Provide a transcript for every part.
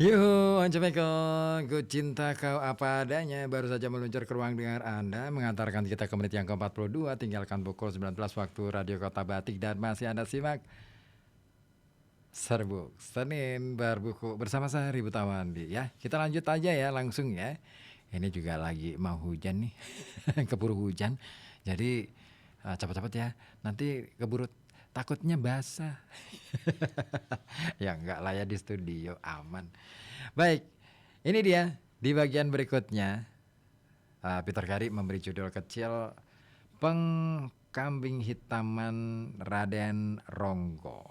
Yuhu, Anjameko, ku cinta kau apa adanya. Baru saja meluncur ke ruang dengar Anda, mengantarkan kita ke menit yang ke-42. Tinggalkan pukul 19 waktu Radio Kota Batik. Dan masih Anda simak Serbuk Senin Berbuku bersama saya Ribu Tawandi. Ya, kita lanjut aja ya, langsung ya. Ini juga lagi mau hujan nih. Keburu hujan. Jadi cepat-cepat ya, nanti keburu takutnya basah. Ya enggak lah ya, di studio aman. Baik, ini dia di bagian berikutnya. Peter Gary memberi judul kecil Pengkambing Hitaman Raden Ronggo.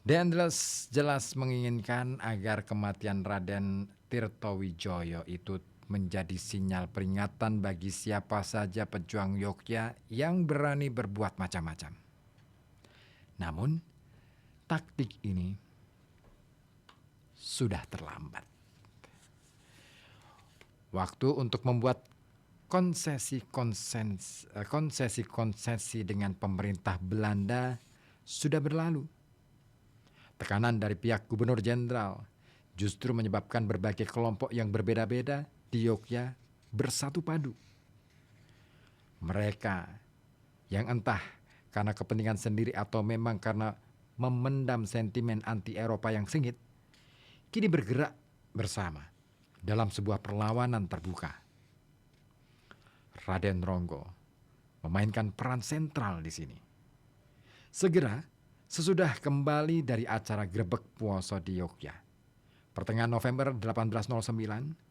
Dendles jelas menginginkan agar kematian Raden Tirtowijoyo itu menjadi sinyal peringatan bagi siapa saja pejuang Yogya yang berani berbuat macam-macam. Namun, taktik ini sudah terlambat. Waktu untuk membuat konsesi-konsesi dengan pemerintah Belanda sudah berlalu. Tekanan dari pihak gubernur jenderal justru menyebabkan berbagai kelompok yang berbeda-beda di Yogya bersatu padu. Mereka yang entah karena kepentingan sendiri atau memang karena memendam sentimen anti-Eropa yang sengit, kini bergerak bersama dalam sebuah perlawanan terbuka. Raden Ronggo memainkan peran sentral di sini. Segera sesudah kembali dari acara Grebek Puoso di Yogya, pertengahan November 1809,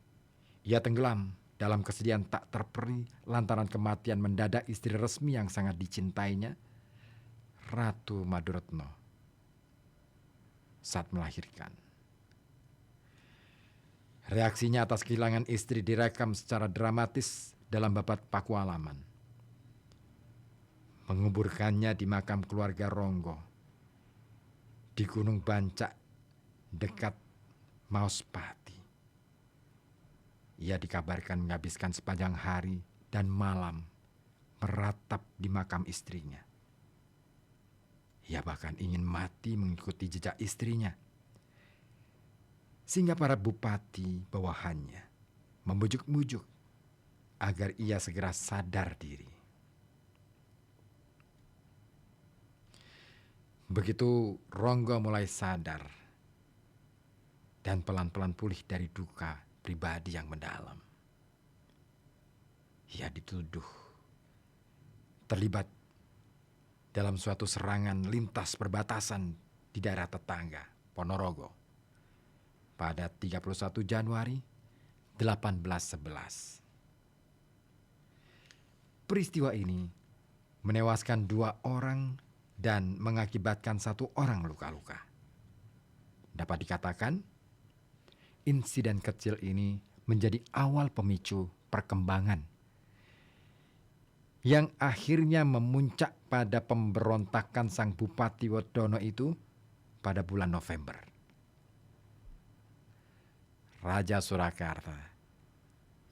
ia tenggelam dalam kesedihan tak terperi lantaran kematian mendadak istri resmi yang sangat dicintainya, Ratu Maduretno, saat melahirkan. Reaksinya atas kehilangan istri direkam secara dramatis dalam babat Pakualaman. Menguburkannya di makam keluarga Ronggo di Gunung Bancak dekat Mauspati. Ia dikabarkan menghabiskan sepanjang hari dan malam meratap di makam istrinya. Ia bahkan ingin mati mengikuti jejak istrinya. Sehingga para bupati bawahannya membujuk-bujuk agar ia segera sadar diri. Begitu Ronggo mulai sadar dan pelan-pelan pulih dari duka pribadi yang mendalam, ia dituduh terlibat dalam suatu serangan lintas perbatasan di daerah tetangga Ponorogo pada 31 Januari 1811. Peristiwa ini menewaskan 2 orang dan mengakibatkan 1 orang luka-luka. Dapat dikatakan, insiden kecil ini menjadi awal pemicu perkembangan yang akhirnya memuncak pada pemberontakan sang Bupati Wedono itu pada bulan November. Raja Surakarta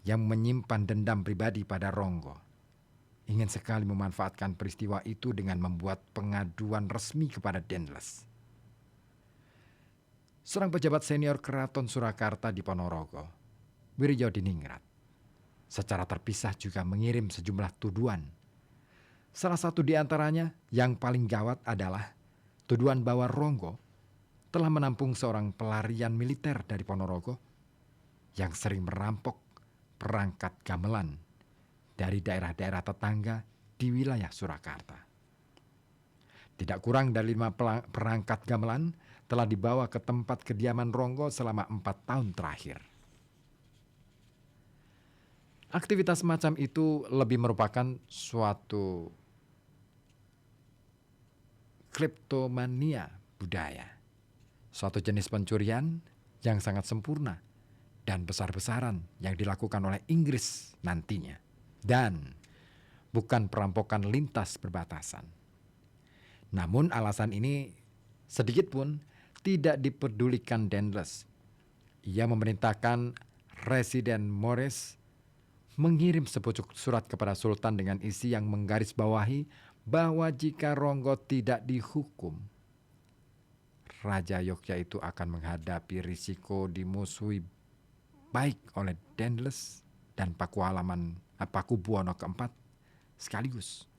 yang menyimpan dendam pribadi pada Ronggo ingin sekali memanfaatkan peristiwa itu dengan membuat pengaduan resmi kepada Dendles, seorang pejabat senior Keraton Surakarta di Ponorogo. Wiryodiningrat secara terpisah juga mengirim sejumlah tuduhan. Salah satu di antaranya yang paling gawat adalah tuduhan bahwa Ronggo telah menampung seorang pelarian militer dari Ponorogo yang sering merampok perangkat gamelan dari daerah-daerah tetangga di wilayah Surakarta. Tidak kurang dari 5 perangkat gamelan telah dibawa ke tempat kediaman Ronggo selama 4 tahun terakhir. Aktivitas semacam itu lebih merupakan suatu kleptomania budaya, suatu jenis pencurian yang sangat sempurna dan besar-besaran yang dilakukan oleh Inggris nantinya. Dan bukan perampokan lintas perbatasan. Namun alasan ini sedikit pun tidak dipedulikan Dendles. Ia memerintahkan Residen Morris mengirim sepucuk surat kepada Sultan dengan isi yang menggarisbawahi bahwa jika Ronggo tidak dihukum, Raja Yogya itu akan menghadapi risiko dimusuhi baik oleh Dendles dan Pakubuwono keempat sekaligus.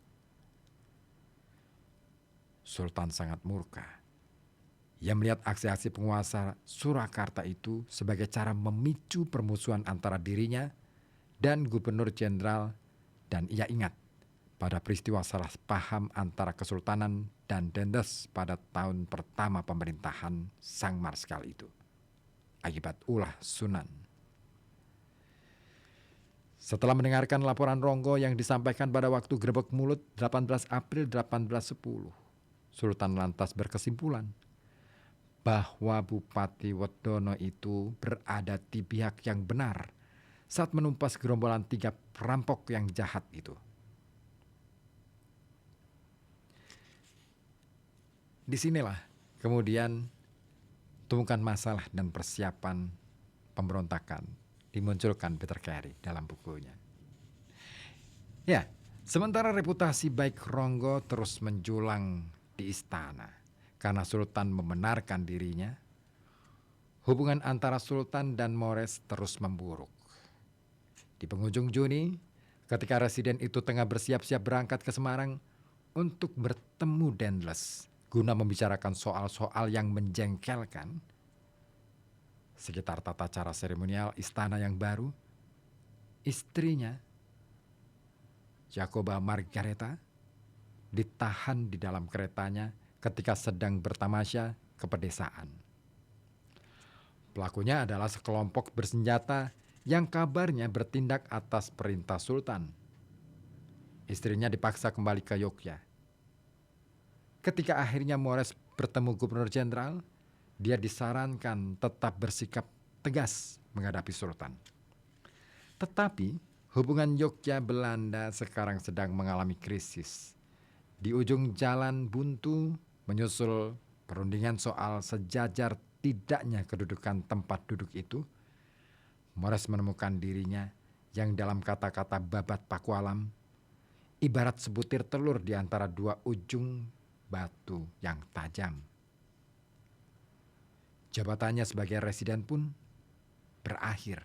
Sultan sangat murka. Ia melihat aksi-aksi penguasa Surakarta itu sebagai cara memicu permusuhan antara dirinya dan Gubernur Jenderal, dan ia ingat pada peristiwa salah paham antara Kesultanan dan Dendles pada tahun pertama pemerintahan Sang Marskal itu, akibat ulah Sunan. Setelah mendengarkan laporan Ronggo yang disampaikan pada waktu Grebek Mulut 18 April 1810, Sultan lantas berkesimpulan bahwa Bupati Wedono itu berada di pihak yang benar saat menumpas gerombolan 3 perampok yang jahat itu. Disinilah kemudian tumpukan masalah dan persiapan pemberontakan dimunculkan Peter Carey dalam bukunya. Ya, sementara reputasi baik Ronggo terus menjulang di istana karena Sultan membenarkan dirinya, hubungan antara Sultan dan Mores terus memburuk. Di penghujung Juni, ketika residen itu tengah bersiap-siap berangkat ke Semarang untuk bertemu Dendles guna membicarakan soal-soal yang menjengkelkan sekitar tata cara seremonial istana yang baru, istrinya, Jacoba Margareta, ditahan di dalam keretanya ketika sedang bertamasya ke pedesaan. Pelakunya adalah sekelompok bersenjata yang kabarnya bertindak atas perintah Sultan. Istrinya dipaksa kembali ke Yogyakarta. Ketika akhirnya Mores bertemu Gubernur Jenderal, dia disarankan tetap bersikap tegas menghadapi Sultan. Tetapi hubungan Yogyakarta Belanda sekarang sedang mengalami krisis. Di ujung jalan buntu menyusul perundingan soal sejajar tidaknya kedudukan tempat duduk itu, Mores menemukan dirinya yang dalam kata-kata Babat Pakualam ibarat sebutir telur di antara 2 ujung batu yang tajam. Jabatannya sebagai residen pun berakhir.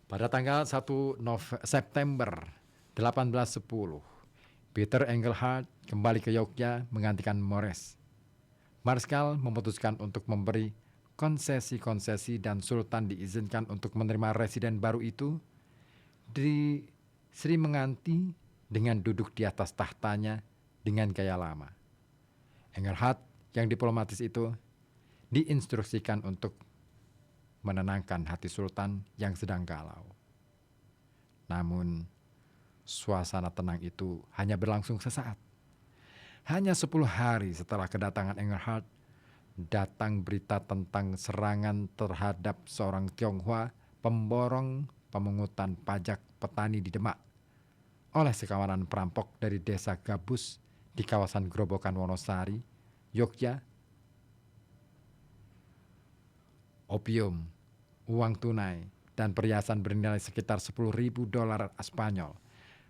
Pada tanggal 1 September 1810, Peter Engelhard kembali ke Yogyakarta menggantikan Mores. Marskal memutuskan untuk memberi konsesi-konsesi dan Sultan diizinkan untuk menerima residen baru itu di Sri Menganti dengan duduk di atas tahtanya dengan gaya lama. Engelhard yang diplomatis itu diinstruksikan untuk menenangkan hati Sultan yang sedang galau. Namun suasana tenang itu hanya berlangsung sesaat. Hanya 10 hari setelah kedatangan Engelhard, datang berita tentang serangan terhadap seorang Tionghoa pemborong pemungutan pajak petani di Demak oleh sekawanan perampok dari desa Gabus di kawasan Grobogan Wonosari, Yogyakarta. Opium, uang tunai, dan perhiasan bernilai sekitar $10.000 Spanyol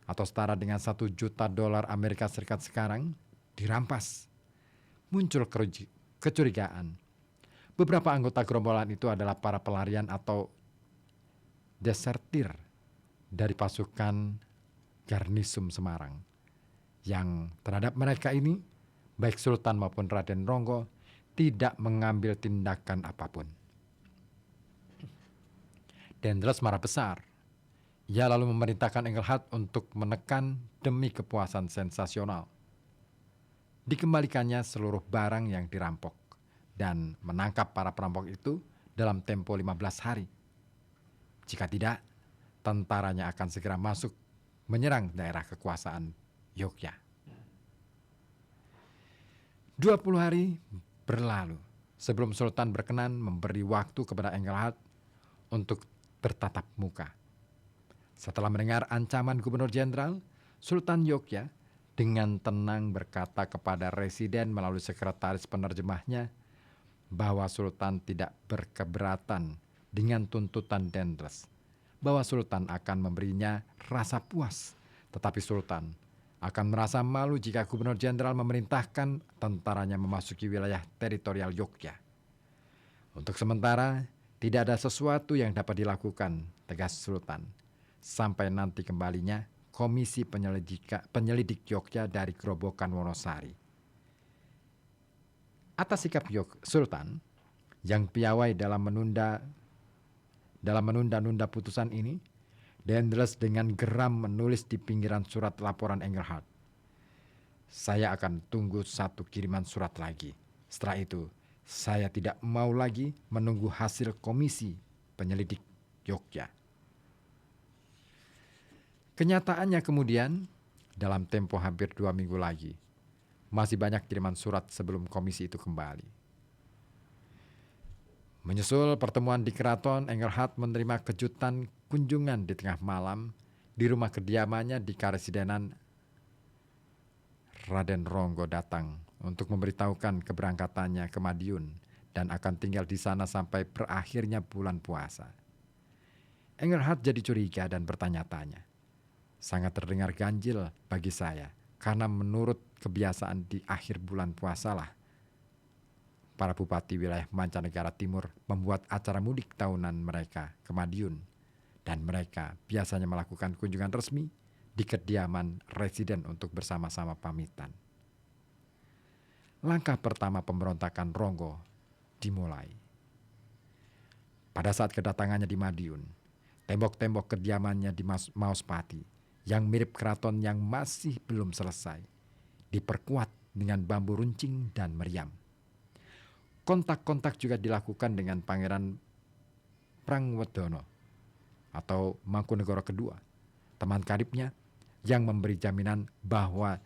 atau setara dengan $1 juta Amerika Serikat sekarang dirampas. Muncul kecurigaan. Beberapa anggota gerombolan itu adalah para pelarian atau desertir dari pasukan Garnisum Semarang, yang terhadap mereka ini baik Sultan maupun Raden Ronggo tidak mengambil tindakan apapun. Dendles marah besar. Ia lalu memerintahkan Engelhard untuk menekan demi kepuasan sensasional. Dikembalikannya seluruh barang yang dirampok dan menangkap para perampok itu dalam tempo 15 hari. Jika tidak, tentaranya akan segera masuk menyerang daerah kekuasaan Yogyakarta. 20 hari berlalu sebelum Sultan berkenan memberi waktu kepada Engelhard untuk bertatap muka. Setelah mendengar ancaman Gubernur Jenderal, Sultan Yogyakarta dengan tenang berkata kepada residen melalui sekretaris penerjemahnya bahwa Sultan tidak berkeberatan dengan tuntutan Dendles, bahwa Sultan akan memberinya rasa puas, tetapi Sultan akan merasa malu jika Gubernur Jenderal memerintahkan tentaranya memasuki wilayah teritorial Yogyakarta. Untuk sementara, tidak ada sesuatu yang dapat dilakukan, tegas Sultan, sampai nanti kembalinya Komisi Penyelidik Yogyakarta dari Gerobokan Wonosari. Atas sikap Sultan yang piawai dalam menunda-nunda putusan ini, Dendels dengan geram menulis di pinggiran surat laporan Engelhardt, "Saya akan tunggu satu kiriman surat lagi. Setelah itu, saya tidak mau lagi menunggu hasil Komisi Penyelidik Yogyakarta." Kenyataannya kemudian, dalam tempo hampir 2 minggu lagi, masih banyak kiriman surat sebelum komisi itu kembali. Menyusul pertemuan di keraton, Engelhardt menerima kejutan kunjungan di tengah malam di rumah kediamannya di Karesidenan. Raden Ronggo datang untuk memberitahukan keberangkatannya ke Madiun dan akan tinggal di sana sampai berakhirnya bulan puasa. Engelhardt jadi curiga dan bertanya-tanya. Sangat terdengar ganjil bagi saya, karena menurut kebiasaan di akhir bulan puasalah para bupati wilayah mancanegara timur membuat acara mudik tahunan mereka ke Madiun, dan mereka biasanya melakukan kunjungan resmi di kediaman residen untuk bersama-sama pamitan. Langkah pertama pemberontakan Ronggo dimulai. Pada saat kedatangannya di Madiun, tembok-tembok kediamannya di Maospati yang mirip keraton yang masih belum selesai diperkuat dengan bambu runcing dan meriam. Kontak-kontak juga dilakukan dengan Pangeran Prangwedono atau Mangkunegoro II, teman karibnya, yang memberi jaminan bahwa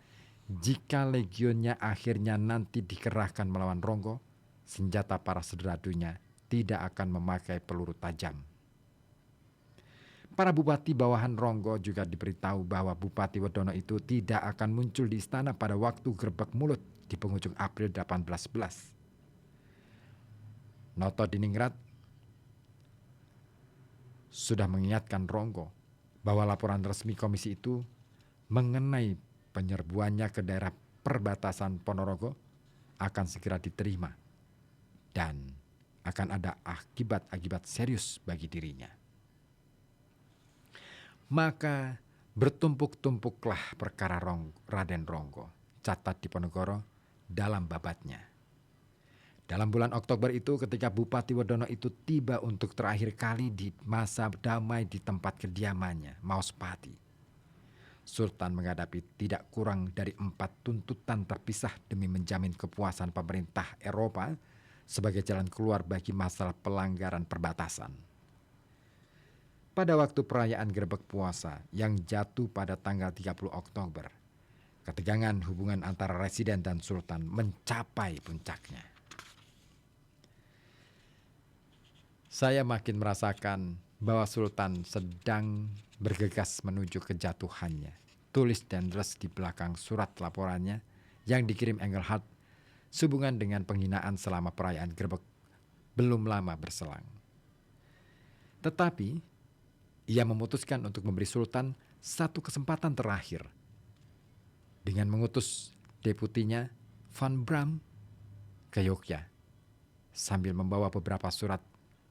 jika legionnya akhirnya nanti dikerahkan melawan Ronggo, senjata para serdatunya tidak akan memakai peluru tajam. Para bupati bawahan Ronggo juga diberitahu bahwa Bupati Wedono itu tidak akan muncul di istana pada waktu Grebek Mulut di penghujung April 1811. Noto Diningrat sudah mengingatkan Ronggo bahwa laporan resmi komisi itu mengenai penyerbuannya ke daerah perbatasan Ponorogo akan segera diterima dan akan ada akibat-akibat serius bagi dirinya. Maka bertumpuk-tumpuklah perkara Raden Ronggo, catat di Ponorogo dalam babatnya. Dalam bulan Oktober itu, ketika Bupati Wedono itu tiba untuk terakhir kali di masa damai di tempat kediamannya, Maospati, Sultan menghadapi tidak kurang dari 4 tuntutan terpisah demi menjamin kepuasan pemerintah Eropa sebagai jalan keluar bagi masalah pelanggaran perbatasan. Pada waktu perayaan Grebek Puasa yang jatuh pada tanggal 30 Oktober, ketegangan hubungan antara residen dan Sultan mencapai puncaknya. Saya makin merasakan bahwa Sultan sedang bergegas menuju kejatuhannya, tulis Dendels di belakang surat laporannya yang dikirim Engelhardt sehubungan dengan penghinaan selama perayaan Grebek belum lama berselang. Tetapi ia memutuskan untuk memberi Sultan satu kesempatan terakhir dengan mengutus deputinya Van Bram ke Yogyakarta sambil membawa beberapa surat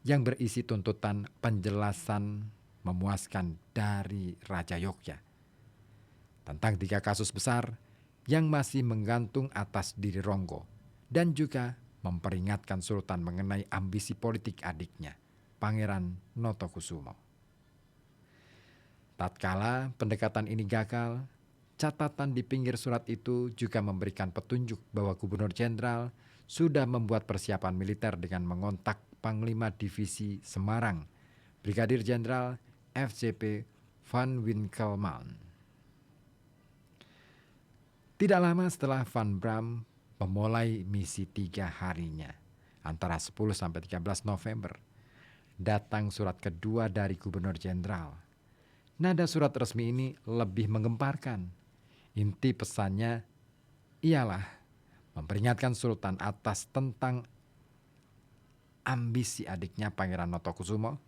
yang berisi tuntutan penjelasan memuaskan dari Raja Yogyakarta tentang 3 kasus besar yang masih menggantung atas diri Ronggo, dan juga memperingatkan Sultan mengenai ambisi politik adiknya, Pangeran Notokusumo. Tatkala pendekatan ini gagal, catatan di pinggir surat itu juga memberikan petunjuk bahwa Gubernur Jenderal sudah membuat persiapan militer dengan mengontak Panglima Divisi Semarang, Brigadir Jenderal FCP Van Winkelman. Tidak lama setelah Van Bram memulai misi 3 harinya, antara 10 sampai 13 November, datang surat kedua dari Gubernur Jenderal. Nada surat resmi ini lebih menggemparkan. Inti pesannya ialah memperingatkan Sultan atas tentang ambisi adiknya Pangeran Notokusumo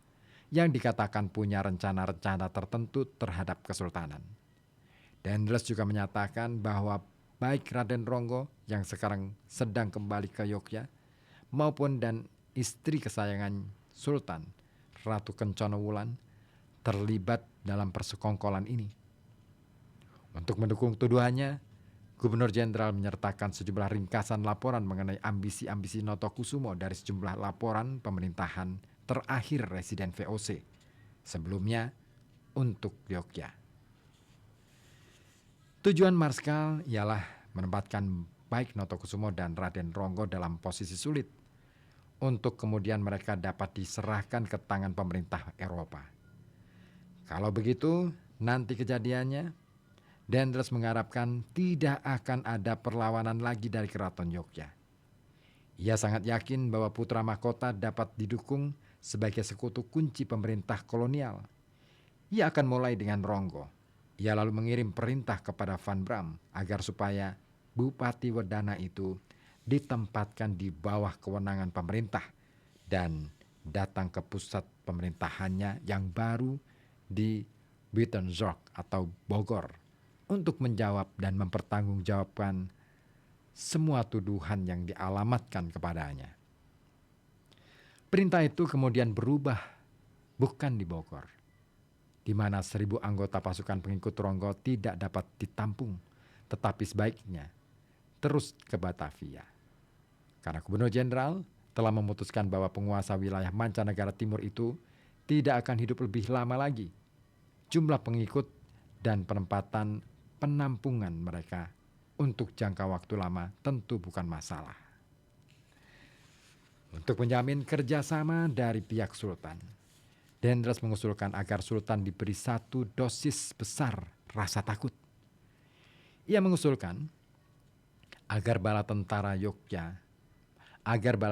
yang dikatakan punya rencana-rencana tertentu terhadap kesultanan. Dendles juga menyatakan bahwa baik Raden Ronggo yang sekarang sedang kembali ke Yogyakarta maupun dan istri kesayangan Sultan, Ratu Kencana Wulan, terlibat dalam persekongkolan ini. Untuk mendukung tuduhannya, Gubernur Jenderal menyertakan sejumlah ringkasan laporan mengenai ambisi-ambisi Notokusumo dari sejumlah laporan pemerintahan terakhir Residen VOC sebelumnya untuk Yogyakarta. Tujuan Marskal ialah menempatkan baik Notokusumo dan Raden Ronggo dalam posisi sulit untuk kemudian mereka dapat diserahkan ke tangan pemerintah Eropa. Kalau begitu, nanti kejadiannya, Dendles mengharapkan tidak akan ada perlawanan lagi dari Keraton Yogyakarta. Ia sangat yakin bahwa putra mahkota dapat didukung sebagai sekutu kunci pemerintah kolonial. Ia akan mulai dengan Ronggo. Ia lalu mengirim perintah kepada Van Bram agar supaya Bupati Wedana itu ditempatkan di bawah kewenangan pemerintah dan datang ke pusat pemerintahannya yang baru di Buitenzorg atau Bogor untuk menjawab dan mempertanggungjawabkan semua tuduhan yang dialamatkan kepadanya. Perintah itu kemudian berubah, bukan di Bogor, di mana 1.000 anggota pasukan pengikut Ronggo tidak dapat ditampung, tetapi sebaiknya terus ke Batavia. Karena Gubernur Jenderal telah memutuskan bahwa penguasa wilayah mancanegara timur itu tidak akan hidup lebih lama lagi. Jumlah pengikut dan penempatan penampungan mereka untuk jangka waktu lama tentu bukan masalah. Untuk menjamin kerjasama dari pihak Sultan, Dendles mengusulkan agar Sultan diberi 1 dosis besar rasa takut. Ia mengusulkan agar bala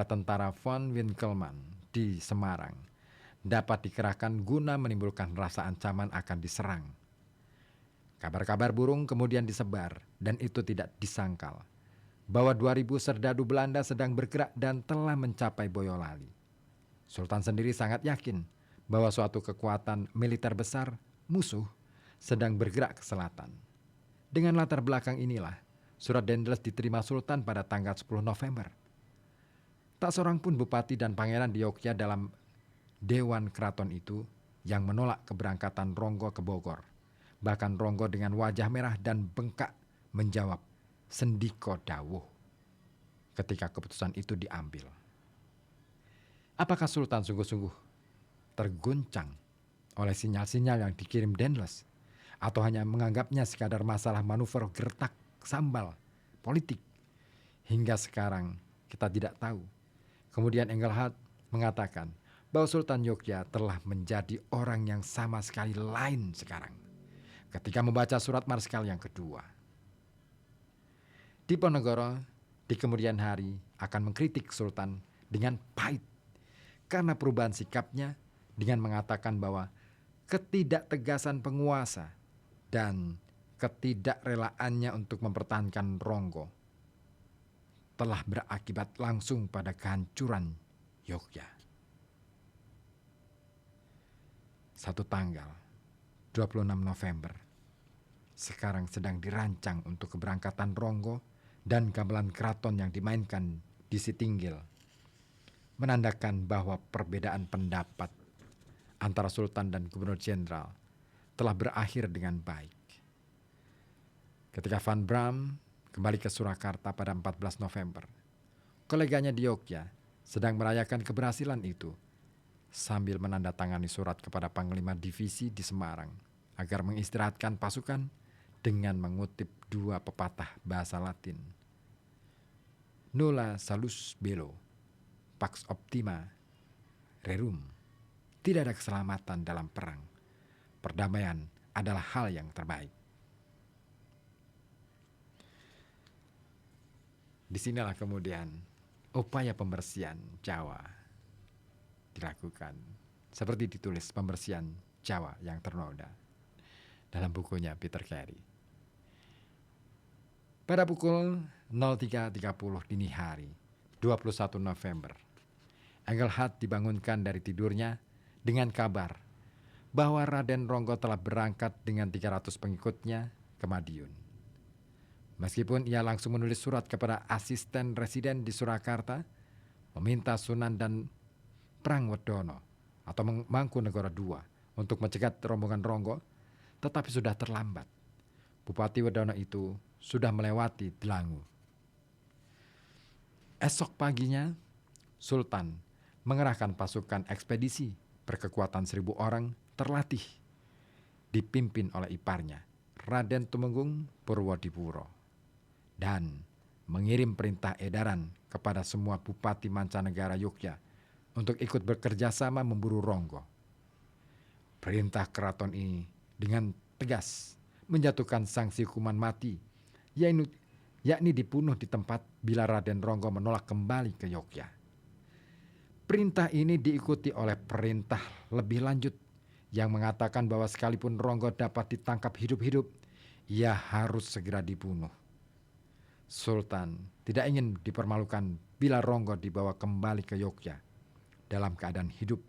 tentara von Winkelmann di Semarang dapat dikerahkan guna menimbulkan rasa ancaman akan diserang. Kabar-kabar burung kemudian disebar dan itu tidak disangkal bahwa 2.000 serdadu Belanda sedang bergerak dan telah mencapai Boyolali. Sultan sendiri sangat yakin bahwa suatu kekuatan militer besar, musuh, sedang bergerak ke selatan. Dengan latar belakang inilah, surat Dendles diterima Sultan pada tanggal 10 November. Tak seorang pun bupati dan pangeran di Yogyakarta dalam Dewan Keraton itu yang menolak keberangkatan Ronggo ke Bogor. Bahkan Ronggo dengan wajah merah dan bengkak menjawab, "Sendika dawuh," ketika keputusan itu diambil. Apakah Sultan sungguh-sungguh terguncang oleh sinyal-sinyal yang dikirim Dendles, atau hanya menganggapnya sekadar masalah manuver gertak sambal politik? Hingga sekarang kita tidak tahu. Kemudian Engelhardt mengatakan bahwa Sultan Yogyakarta telah menjadi orang yang sama sekali lain sekarang ketika membaca surat Marskal yang kedua. Diponegoro di kemudian hari akan mengkritik Sultan dengan pahit karena perubahan sikapnya dengan mengatakan bahwa ketidaktegasan penguasa dan ketidakrelaannya untuk mempertahankan Ronggo telah berakibat langsung pada kehancuran Yogyakarta. Satu tanggal 26 November sekarang sedang dirancang untuk keberangkatan Ronggo dan gamelan keraton yang dimainkan di Sitinggil, menandakan bahwa perbedaan pendapat antara Sultan dan Gubernur Jenderal telah berakhir dengan baik. Ketika Van Bram kembali ke Surakarta pada 14 November, koleganya di Yogyakarta sedang merayakan keberhasilan itu sambil menandatangani surat kepada Panglima Divisi di Semarang agar mengistirahatkan pasukan dengan mengutip 2 pepatah bahasa Latin. Nulla salus bello, pax optima rerum. Tidak ada keselamatan dalam perang. Perdamaian adalah hal yang terbaik. Disinilah kemudian upaya pembersihan Jawa dilakukan. Seperti ditulis pembersihan Jawa yang ternoda dalam bukunya Peter Carey. Pada pukul 03.30 dini hari, 21 November, Engelhardt dibangunkan dari tidurnya dengan kabar bahwa Raden Ronggo telah berangkat dengan 300 pengikutnya ke Madiun. Meskipun ia langsung menulis surat kepada asisten residen di Surakarta, meminta Sunan dan Prangwedono atau Mangkunegara II untuk mencegat rombongan Ronggo, tetapi sudah terlambat. Bupati Wedono itu sudah melewati Delangu. Esok paginya, Sultan mengerahkan pasukan ekspedisi berkekuatan 1.000 orang terlatih, dipimpin oleh iparnya, Raden Tumenggung Purwodipuro, dan mengirim perintah edaran kepada semua bupati mancanegara Yogya untuk ikut bekerja sama memburu Ronggo. Perintah keraton ini dengan tegas menjatuhkan sanksi hukuman mati, yakni dibunuh di tempat bila Raden Ronggo menolak kembali ke Yogya. Perintah ini diikuti oleh perintah lebih lanjut yang mengatakan bahwa sekalipun Ronggo dapat ditangkap hidup-hidup, ia harus segera dibunuh. Sultan tidak ingin dipermalukan bila Ronggo dibawa kembali ke Yogya dalam keadaan hidup,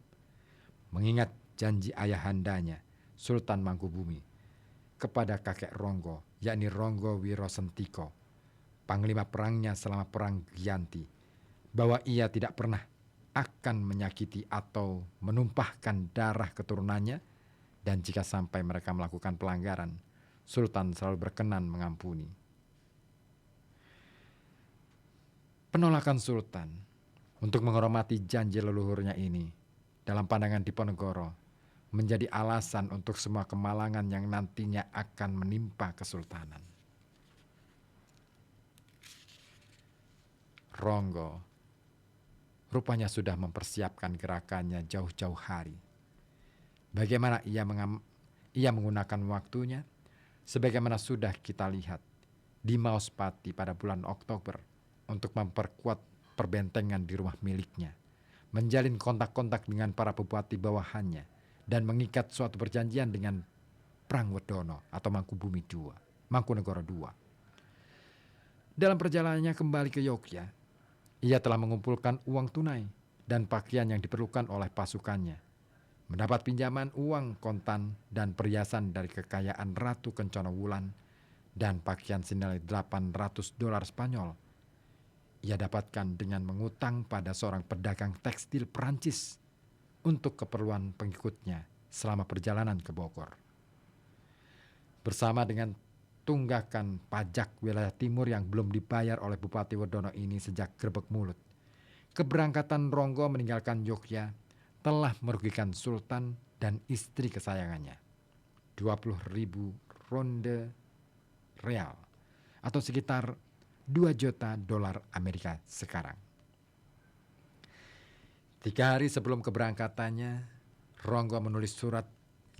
mengingat janji ayahandanya, Sultan Mangkubumi, kepada kakek Ronggo, yakni Ronggo Wirosentiko, panglima perangnya selama perang Giyanti, bahwa ia tidak pernah akan menyakiti atau menumpahkan darah keturunannya, dan jika sampai mereka melakukan pelanggaran, Sultan selalu berkenan mengampuni. Penolakan Sultan untuk menghormati janji leluhurnya ini dalam pandangan Diponegoro menjadi alasan untuk semua kemalangan yang nantinya akan menimpa kesultanan. Ronggo rupanya sudah mempersiapkan gerakannya jauh-jauh hari. Bagaimana ia menggunakan waktunya, sebagaimana sudah kita lihat di Mauspati pada bulan Oktober untuk memperkuat perbentengan di rumah miliknya, menjalin kontak-kontak dengan para bupati bawahannya, dan mengikat suatu perjanjian dengan Prangwedono atau Mangkunegara II. Dalam perjalanannya kembali ke Yogya, ia telah mengumpulkan uang tunai dan pakaian yang diperlukan oleh pasukannya, mendapat pinjaman uang kontan dan perhiasan dari kekayaan Ratu Kencana Wulan, dan pakaian senilai $800 Spanyol ia dapatkan dengan mengutang pada seorang pedagang tekstil Perancis untuk keperluan pengikutnya selama perjalanan ke Bogor. Bersama dengan tunggakan pajak wilayah timur yang belum dibayar oleh Bupati Wedono ini sejak Grebeg Mulut, keberangkatan Ronggo meninggalkan Yogya telah merugikan Sultan dan istri kesayangannya 20.000 ronde real atau sekitar $2 juta Amerika sekarang. 3 hari sebelum keberangkatannya, Ronggo menulis surat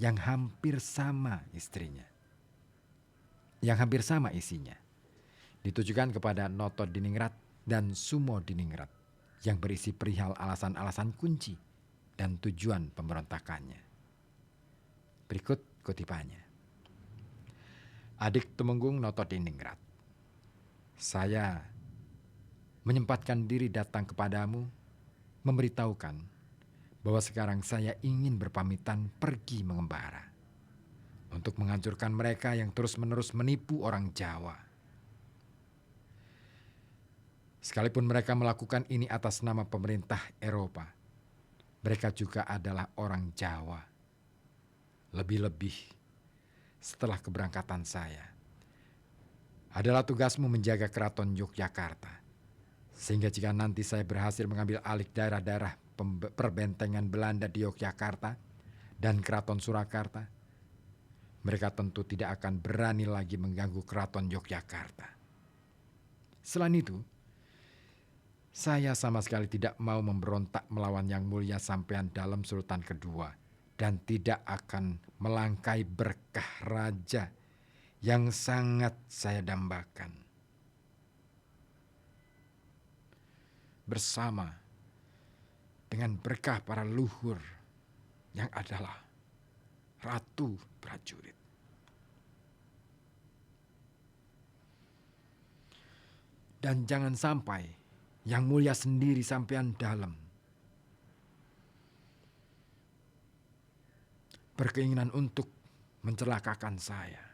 yang hampir sama isinya. Ditujukan kepada Noto Diningrat dan Sumo Diningrat yang berisi perihal alasan-alasan kunci dan tujuan pemberontakannya. Berikut kutipannya. Adik Tumenggung Noto Diningrat, saya menyempatkan diri datang kepadamu memberitahukan bahwa sekarang saya ingin berpamitan pergi mengembara untuk menghancurkan mereka yang terus-menerus menipu orang Jawa. Sekalipun mereka melakukan ini atas nama pemerintah Eropa, mereka juga adalah orang Jawa. Lebih-lebih setelah keberangkatan saya, adalah tugasmu menjaga keraton Yogyakarta, sehingga jika nanti saya berhasil mengambil alih daerah-daerah perbentengan Belanda di Yogyakarta dan keraton Surakarta, mereka tentu tidak akan berani lagi mengganggu keraton Yogyakarta. Selain itu, saya sama sekali tidak mau memberontak melawan Yang Mulia Sampean Dalem Sultan kedua, dan tidak akan melangkai berkah raja yang sangat saya dambakan. Bersama dengan berkah para luhur yang adalah ratu prajurit. Dan jangan sampai Yang Mulia sendiri Sampean Dalem berkeinginan untuk mencelakakan saya.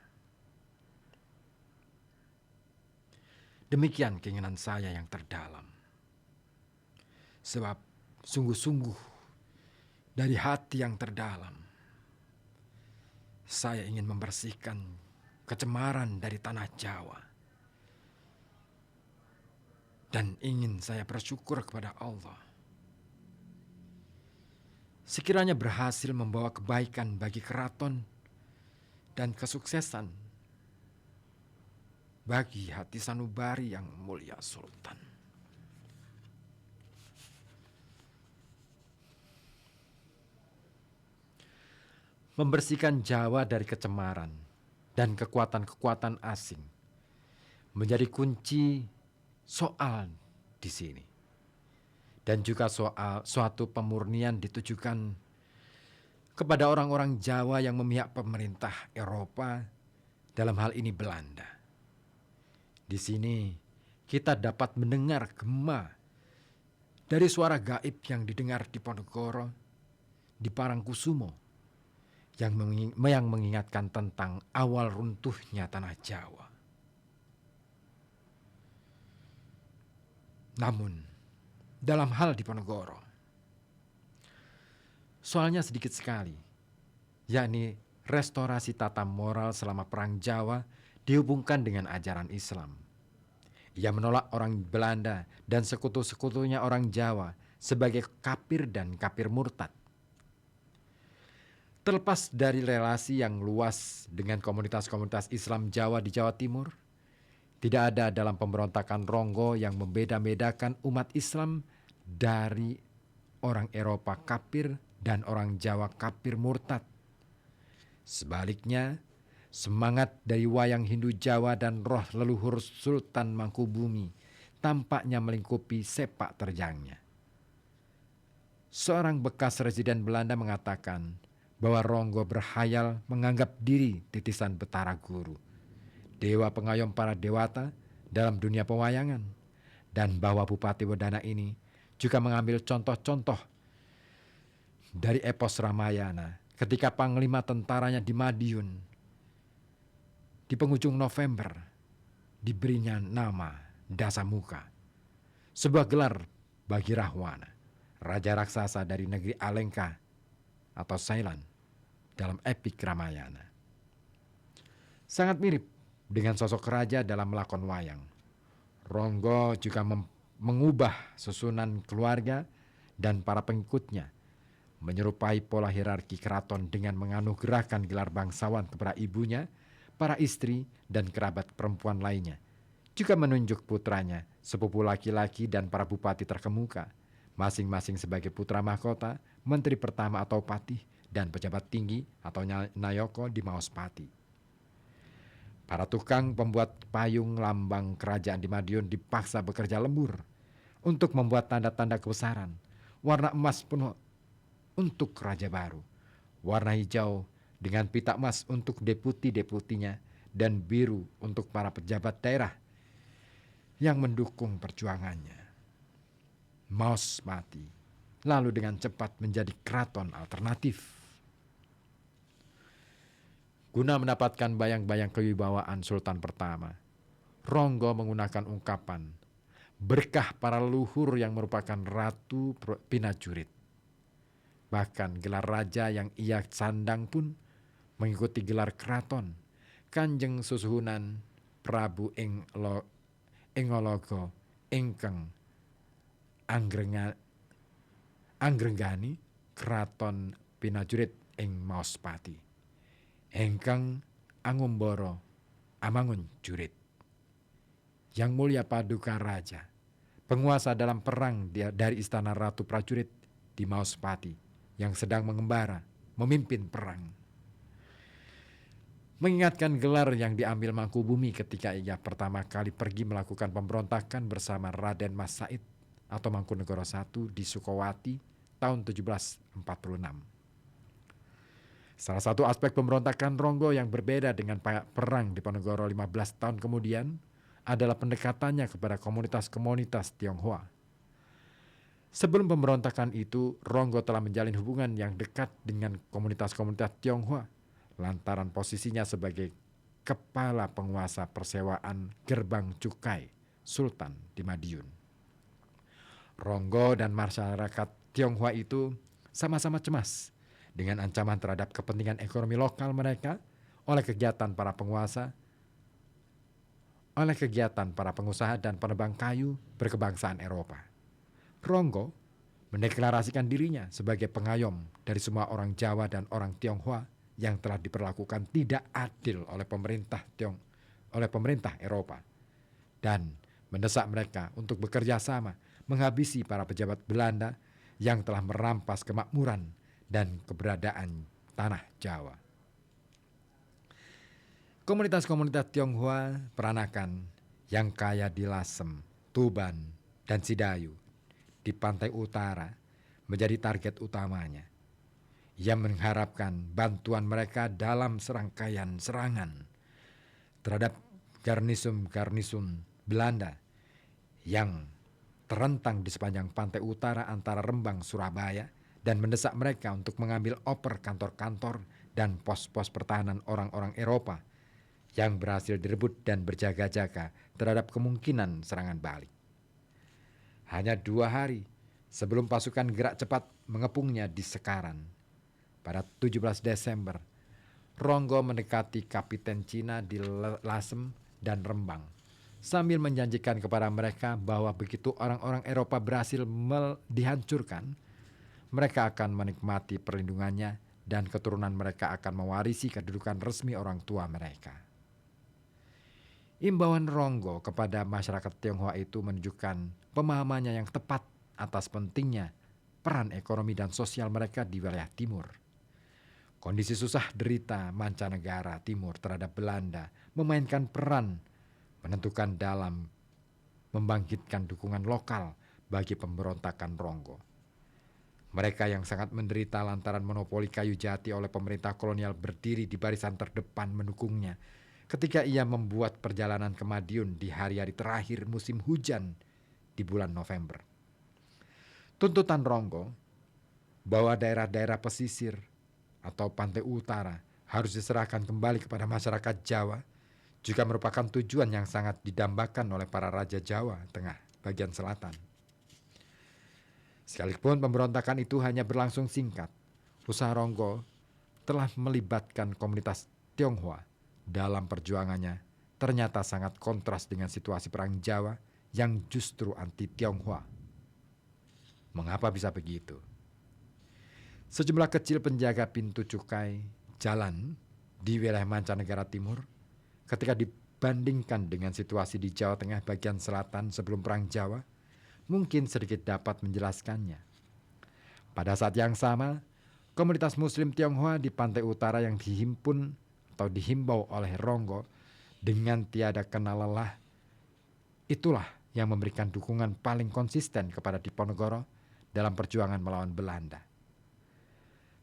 Demikian keinginan saya yang terdalam. Sebab sungguh-sungguh dari hati yang terdalam, saya ingin membersihkan kecemaran dari tanah Jawa. Dan ingin saya bersyukur kepada Allah. Sekiranya berhasil membawa kebaikan bagi keraton dan kesuksesan bagi hati sanubari yang mulia Sultan. Membersihkan Jawa dari kecemaran dan kekuatan-kekuatan asing menjadi kunci soal di sini. Dan juga soal suatu pemurnian ditujukan kepada orang-orang Jawa yang memihak pemerintah Eropa, dalam hal ini Belanda. Di sini kita dapat mendengar gema dari suara gaib yang didengar di Ponorogo, di Parangkusumo, yang mengingatkan tentang awal runtuhnya tanah Jawa. Namun, dalam hal di Ponorogo, soalnya sedikit sekali, yakni restorasi tata moral selama Perang Jawa dihubungkan dengan ajaran Islam. Ia menolak orang Belanda dan sekutu-sekutunya orang Jawa sebagai kafir dan kafir murtad. Terlepas dari relasi yang luas dengan komunitas-komunitas Islam Jawa di Jawa Timur, tidak ada dalam pemberontakan Ronggo yang membeda-bedakan umat Islam dari orang Eropa kafir dan orang Jawa kafir murtad. Sebaliknya, semangat dari wayang Hindu Jawa dan roh leluhur Sultan Mangkubumi tampaknya melingkupi sepak terjangnya. Seorang bekas residen Belanda mengatakan bahwa Ronggo berhayal menganggap diri titisan Betara Guru, dewa pengayom para dewata dalam dunia pewayangan, dan bahwa Bupati Wedana ini juga mengambil contoh-contoh dari epos Ramayana ketika panglima tentaranya di Madiun di penghujung November diberinya nama Dasamuka, sebuah gelar bagi Rahwana, raja raksasa dari negeri Alengka atau Thailand dalam epik Ramayana. Sangat mirip dengan sosok raja dalam melakon wayang. Ronggo juga mengubah susunan keluarga dan para pengikutnya menyerupai pola hierarki keraton dengan menganugerahkan gelar bangsawan kepada ibunya, para istri, dan kerabat perempuan lainnya. Juga menunjuk putranya, sepupu laki-laki, dan para bupati terkemuka, masing-masing sebagai putra mahkota, menteri pertama atau patih, dan pejabat tinggi atau nayoko di Maospati. Para tukang pembuat payung lambang kerajaan di Madiun dipaksa bekerja lembur untuk membuat tanda-tanda kebesaran, warna emas penuh untuk raja baru, warna hijau dengan pita emas untuk deputi-deputinya, dan biru untuk para pejabat daerah yang mendukung perjuangannya. Maospati lalu dengan cepat menjadi keraton alternatif. Guna mendapatkan bayang-bayang kewibawaan Sultan pertama, Ronggo menggunakan ungkapan berkah para leluhur yang merupakan Ratu Pinajurit. Bahkan gelar raja yang ia sandang pun mengikuti gelar keraton Kanjeng Susuhunan Prabu Engologo ingkang anggrengani keraton Pinajurit ing Maospati, ingkang Angumbara Amangun Jurit. Yang Mulia Paduka Raja, penguasa dalam perang dari istana Ratu Prajurit di Maospati yang sedang mengembara memimpin perang. Mengingatkan gelar yang diambil Mangkubumi ketika ia pertama kali pergi melakukan pemberontakan bersama Raden Mas Said atau Mangkunegoro I di Sukowati tahun 1746. Salah satu aspek pemberontakan Ronggo yang berbeda dengan perang di Ponorogo 15 tahun kemudian adalah pendekatannya kepada komunitas-komunitas Tionghoa. Sebelum pemberontakan itu, Ronggo telah menjalin hubungan yang dekat dengan komunitas-komunitas Tionghoa lantaran posisinya sebagai kepala penguasa persewaan gerbang cukai sultan di Madiun. Ronggo dan masyarakat Tionghoa itu sama-sama cemas dengan ancaman terhadap kepentingan ekonomi lokal mereka oleh kegiatan para pengusaha dan penebang kayu berkebangsaan Eropa. Ronggo mendeklarasikan dirinya sebagai pengayom dari semua orang Jawa dan orang Tionghoa yang telah diperlakukan tidak adil oleh pemerintah Eropa, dan mendesak mereka untuk bekerja sama menghabisi para pejabat Belanda yang telah merampas kemakmuran dan keberadaan tanah Jawa. Komunitas-komunitas Tionghoa Peranakan yang kaya di Lasem, Tuban, dan Sidayu di pantai utara menjadi target utamanya. Ia mengharapkan bantuan mereka dalam serangkaian serangan terhadap garnisun-garnisun Belanda yang terentang di sepanjang pantai utara antara Rembang, Surabaya, dan mendesak mereka untuk mengambil oper kantor-kantor dan pos-pos pertahanan orang-orang Eropa yang berhasil direbut dan berjaga-jaga terhadap kemungkinan serangan balik. Hanya 2 hari sebelum pasukan gerak cepat mengepungnya di Sekaran, pada 17 Desember, Ronggo mendekati kapiten Cina di Lasem dan Rembang, sambil menjanjikan kepada mereka bahwa begitu orang-orang Eropa berhasil dihancurkan, mereka akan menikmati perlindungannya dan keturunan mereka akan mewarisi kedudukan resmi orang tua mereka. Imbauan Ronggo kepada masyarakat Tionghoa itu menunjukkan pemahamannya yang tepat atas pentingnya peran ekonomi dan sosial mereka di wilayah timur. Kondisi susah derita mancanegara timur terhadap Belanda memainkan peran menentukan dalam membangkitkan dukungan lokal bagi pemberontakan Ronggo. Mereka yang sangat menderita lantaran monopoli kayu jati oleh pemerintah kolonial berdiri di barisan terdepan mendukungnya ketika ia membuat perjalanan ke Madiun di hari-hari terakhir musim hujan di bulan November. Tuntutan Ronggo bahwa daerah-daerah pesisir atau pantai utara harus diserahkan kembali kepada masyarakat Jawa juga merupakan tujuan yang sangat didambakan oleh para raja Jawa Tengah bagian selatan. Sekalipun pemberontakan itu hanya berlangsung singkat, usaha Ronggo telah melibatkan komunitas Tionghoa dalam perjuangannya ternyata sangat kontras dengan situasi perang Jawa yang justru anti Tionghoa. Mengapa bisa begitu? Sejumlah kecil penjaga pintu cukai jalan di wilayah mancanegara timur ketika dibandingkan dengan situasi di Jawa Tengah bagian selatan sebelum Perang Jawa, mungkin sedikit dapat menjelaskannya. Pada saat yang sama, komunitas Muslim Tionghoa di pantai utara yang dihimbau oleh Ronggo dengan tiada kenal lelah, itulah yang memberikan dukungan paling konsisten kepada Diponegoro dalam perjuangan melawan Belanda.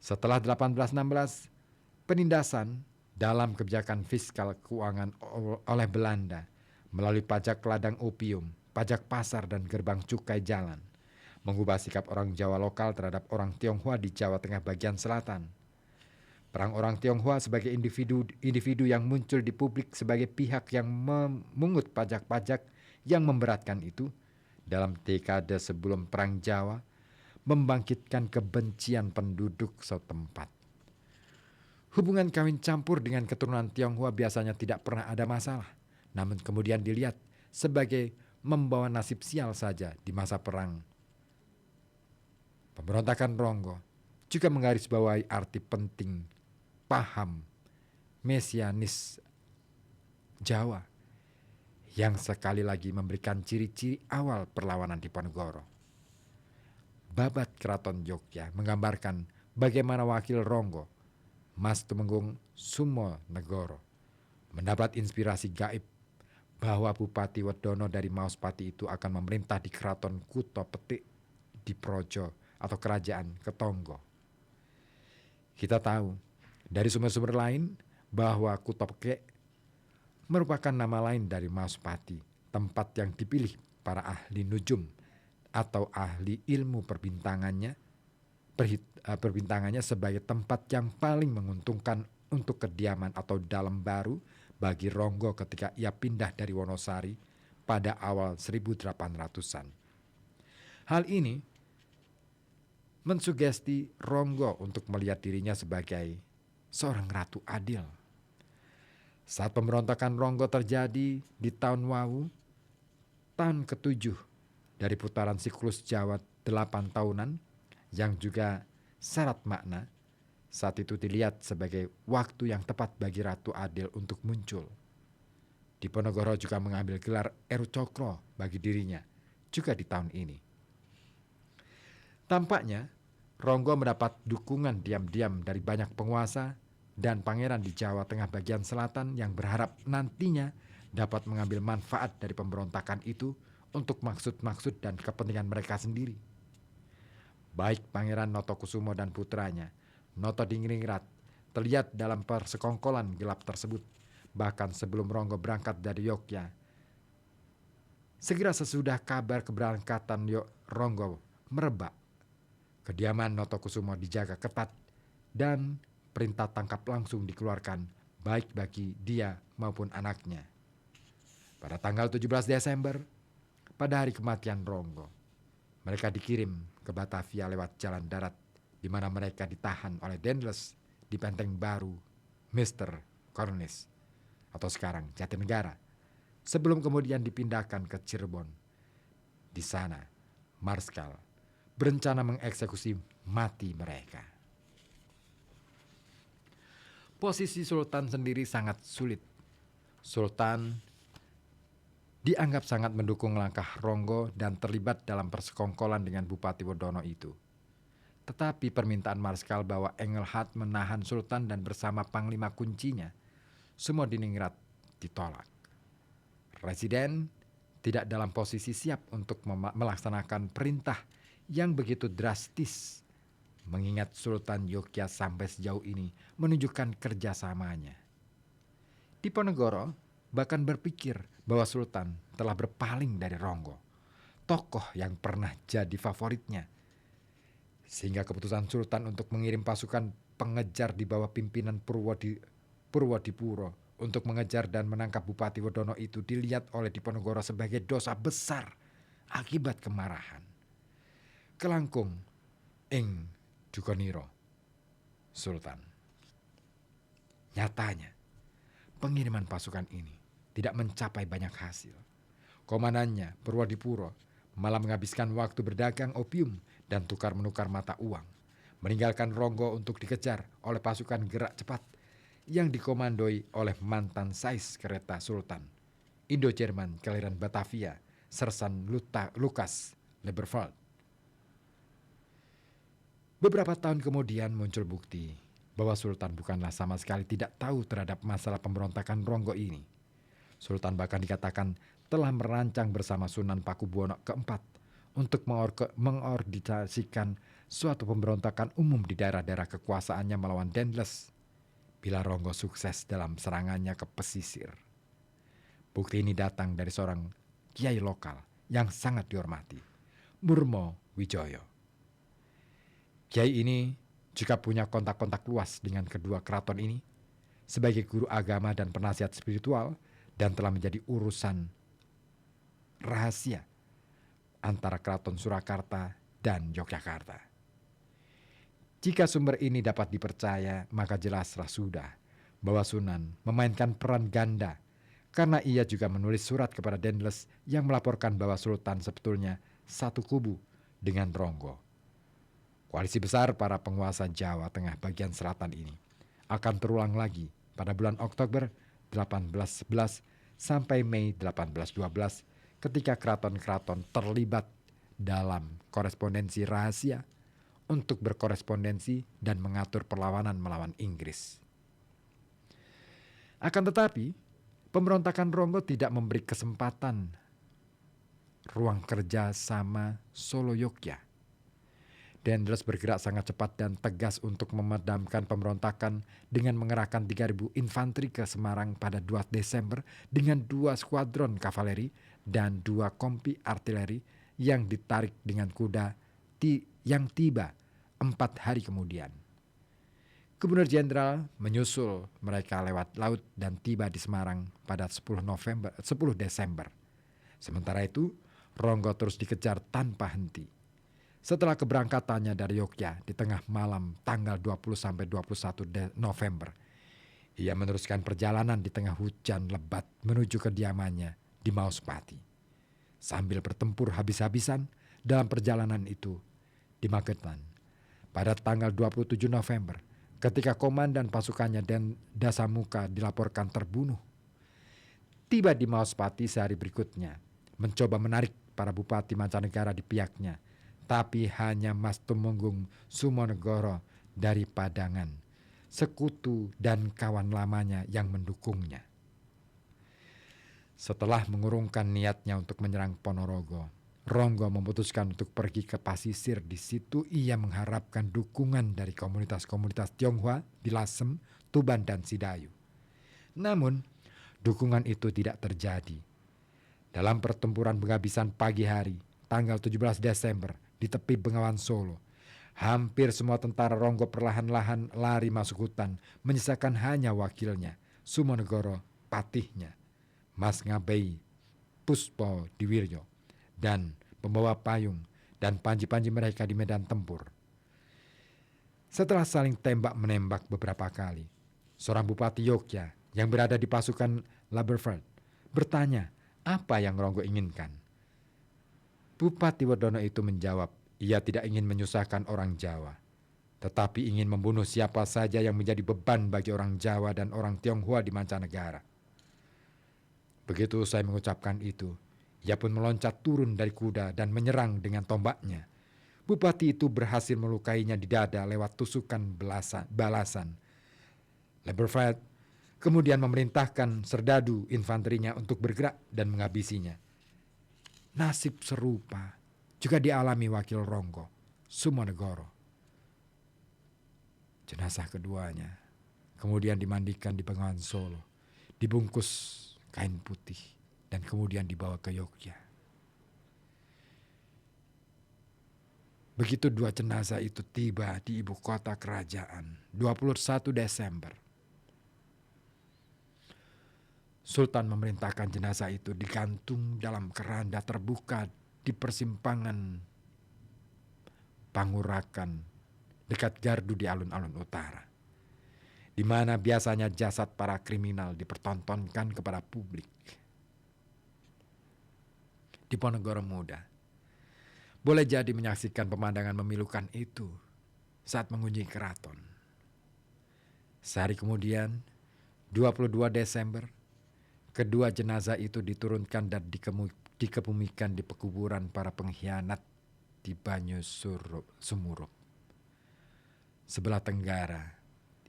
Setelah 1816, penindasan dalam kebijakan fiskal keuangan oleh Belanda melalui pajak ladang opium, pajak pasar, dan gerbang cukai jalan mengubah sikap orang Jawa lokal terhadap orang Tionghoa di Jawa Tengah bagian selatan. Perang orang Tionghoa sebagai individu yang muncul di publik sebagai pihak yang memungut pajak-pajak yang memberatkan itu dalam dekade sebelum Perang Jawa membangkitkan kebencian penduduk setempat. Hubungan kawin campur dengan keturunan Tionghoa biasanya tidak pernah ada masalah, namun kemudian dilihat sebagai membawa nasib sial saja di masa perang. Pemberontakan Ronggo juga menggarisbawahi arti penting paham mesianis Jawa yang sekali lagi memberikan ciri-ciri awal perlawanan Diponegoro. Babat Keraton Yogya menggambarkan bagaimana wakil Ronggo, Mas Tumenggung Sumo Negoro, mendapat inspirasi gaib bahwa Bupati Wedono dari Maospati itu akan memerintah di Keraton Kuto Petik di Projo atau Kerajaan Ketonggo. Kita tahu dari sumber-sumber lain bahwa Kuto Petik merupakan nama lain dari Maospati, tempat yang dipilih para ahli nujum atau ahli ilmu perbintangannya sebagai tempat yang paling menguntungkan untuk kediaman atau dalam baru bagi Ronggo ketika ia pindah dari Wonosari pada awal 1800-an. Hal ini mensugesti Ronggo untuk melihat dirinya sebagai seorang ratu adil. Saat pemberontakan Ronggo terjadi di tahun Wawu, tahun ke-7 dari putaran siklus Jawa 8 tahunan yang juga syarat makna, saat itu dilihat sebagai waktu yang tepat bagi Ratu Adil untuk muncul. Diponegoro juga mengambil gelar Eru Cokro bagi dirinya juga di tahun ini. Tampaknya Ronggo mendapat dukungan diam-diam dari banyak penguasa dan pangeran di Jawa Tengah bagian selatan yang berharap nantinya dapat mengambil manfaat dari pemberontakan itu untuk maksud-maksud dan kepentingan mereka sendiri. Baik Pangeran Notokusumo dan putranya, Notodiningrat, terlihat dalam persekongkolan gelap tersebut, bahkan sebelum Ronggo berangkat dari Yogyakarta. Segera sesudah kabar keberangkatan Ronggo merebak, kediaman Notokusumo dijaga ketat dan perintah tangkap langsung dikeluarkan baik bagi dia maupun anaknya. Pada tanggal 17 Desember, pada hari kematian Ronggo, mereka dikirim ke Batavia lewat jalan darat, di mana mereka ditahan oleh Dendles di Benteng Baru, Mr. Cornelis, atau sekarang Jatinegara, sebelum kemudian dipindahkan ke Cirebon. Di sana, Marskal berencana mengeksekusi mati mereka. Posisi Sultan sendiri sangat sulit. Sultan dianggap sangat mendukung langkah Ronggo dan terlibat dalam persekongkolan dengan Bupati Wodono itu. Tetapi permintaan Marskal bahwa Engelhard menahan Sultan dan bersama panglima kuncinya, Sumodiningrat, ditolak. Residen tidak dalam posisi siap untuk melaksanakan perintah yang begitu drastis, mengingat Sultan Yogyakarta sampai sejauh ini menunjukkan kerjasamanya. Diponegoro bahkan berpikir bahwa Sultan telah berpaling dari Ronggo, tokoh yang pernah jadi favoritnya. Sehingga keputusan Sultan untuk mengirim pasukan pengejar di bawah pimpinan Purwodipuro untuk mengejar dan menangkap Bupati Wodono itu dilihat oleh Diponegoro sebagai dosa besar akibat kemarahan. Kelangkung ing Dukoniro Sultan. Nyatanya, pengiriman pasukan ini tidak mencapai banyak hasil. Komandannya, Purwodipuro, malah menghabiskan waktu berdagang opium dan tukar-menukar mata uang, meninggalkan Ronggo untuk dikejar oleh pasukan gerak cepat yang dikomandoi oleh mantan sais kereta Sultan, Indo-Jerman kelahiran Batavia, Sersan Lucas Leberveld. Beberapa tahun kemudian muncul bukti bahwa Sultan bukanlah sama sekali tidak tahu terhadap masalah pemberontakan Ronggo ini. Sultan bahkan dikatakan telah merancang bersama Sunan Pakubuwono keempat untuk mengordinasikan suatu pemberontakan umum di daerah-daerah kekuasaannya melawan Dendles bila Ronggo sukses dalam serangannya ke pesisir. Bukti ini datang dari seorang kiai lokal yang sangat dihormati, Murmo Wijoyo. Kiai ini juga punya kontak-kontak luas dengan kedua keraton ini sebagai guru agama dan penasihat spiritual, dan telah menjadi urusan rahasia antara Keraton Surakarta dan Yogyakarta. Jika sumber ini dapat dipercaya, maka jelaslah sudah bahwa Sunan memainkan peran ganda, karena ia juga menulis surat kepada Dendles yang melaporkan bahwa Sultan sebetulnya satu kubu dengan Ronggo. Koalisi besar para penguasa Jawa Tengah bagian selatan ini akan terulang lagi pada bulan Oktober 1811 sampai Mei 1812 ketika keraton-keraton terlibat dalam korespondensi rahasia untuk berkorespondensi dan mengatur perlawanan melawan Inggris. Akan tetapi, pemberontakan Ronggo tidak memberi kesempatan ruang kerja sama Solo Yogyakarta. Dendles bergerak sangat cepat dan tegas untuk memadamkan pemberontakan dengan mengerahkan 3.000 infanteri ke Semarang pada 2 Desember dengan 2 skuadron kavaleri dan 2 kompi artileri yang ditarik dengan kuda yang tiba 4 hari kemudian. Gubernur Jenderal menyusul mereka lewat laut dan tiba di Semarang pada 10 Desember. Sementara itu, Ronggo terus dikejar tanpa henti. Setelah keberangkatannya dari Yogyakarta di tengah malam tanggal 20-21 November, ia meneruskan perjalanan di tengah hujan lebat menuju kediamannya di Mauspati. Sambil bertempur habis-habisan dalam perjalanan itu di Magetan. Pada tanggal 27 November, ketika komandan pasukannya dan Dasamuka dilaporkan terbunuh, tiba di Mauspati sehari berikutnya, mencoba menarik para bupati mancanegara di pihaknya, tapi hanya Mas Tumenggung Sumonegoro dari Padangan, sekutu dan kawan lamanya yang mendukungnya. Setelah mengurungkan niatnya untuk menyerang Ponorogo, Ronggo memutuskan untuk pergi ke pasisir. Di situ ia mengharapkan dukungan dari komunitas-komunitas Tionghoa di Lasem, Tuban, dan Sidayu. Namun, dukungan itu tidak terjadi. Dalam pertempuran penghabisan pagi hari, tanggal 17 Desember, di tepi Bengawan Solo, hampir semua tentara Ronggo perlahan-lahan lari masuk hutan, menyisakan hanya wakilnya, Sumonegoro, patihnya, Mas Ngabei, Puspo Diwiryo, dan pembawa payung dan panji-panji mereka di medan tempur. Setelah saling tembak-menembak beberapa kali, seorang bupati Yogyakarta yang berada di pasukan Laberfeld bertanya apa yang Ronggo inginkan. Bupati Wedono itu menjawab, ia tidak ingin menyusahkan orang Jawa, tetapi ingin membunuh siapa saja yang menjadi beban bagi orang Jawa dan orang Tionghoa di mancanegara. Begitu saya mengucapkan itu, ia pun meloncat turun dari kuda dan menyerang dengan tombaknya. Bupati itu berhasil melukainya di dada lewat tusukan balasan. Laberfeld kemudian memerintahkan serdadu infanterinya untuk bergerak dan menghabisinya. Nasib serupa juga dialami wakil Ronggo, Sumonegoro. Jenazah keduanya kemudian dimandikan di Bengawan Solo, dibungkus kain putih, dan kemudian dibawa ke Yogyakarta. Begitu dua jenazah itu tiba di ibu kota kerajaan, 21 Desember, Sultan memerintahkan jenazah itu digantung dalam keranda terbuka di persimpangan Pangurakan dekat Gardu di alun-alun utara, di mana biasanya jasad para kriminal dipertontonkan kepada publik. Di Ponorogo Muda, boleh jadi menyaksikan pemandangan memilukan itu saat mengunjungi keraton. Sehari kemudian, 22 Desember, kedua jenazah itu diturunkan dan dikebumikan di pekuburan para pengkhianat di Banyu Sumurup, sebelah tenggara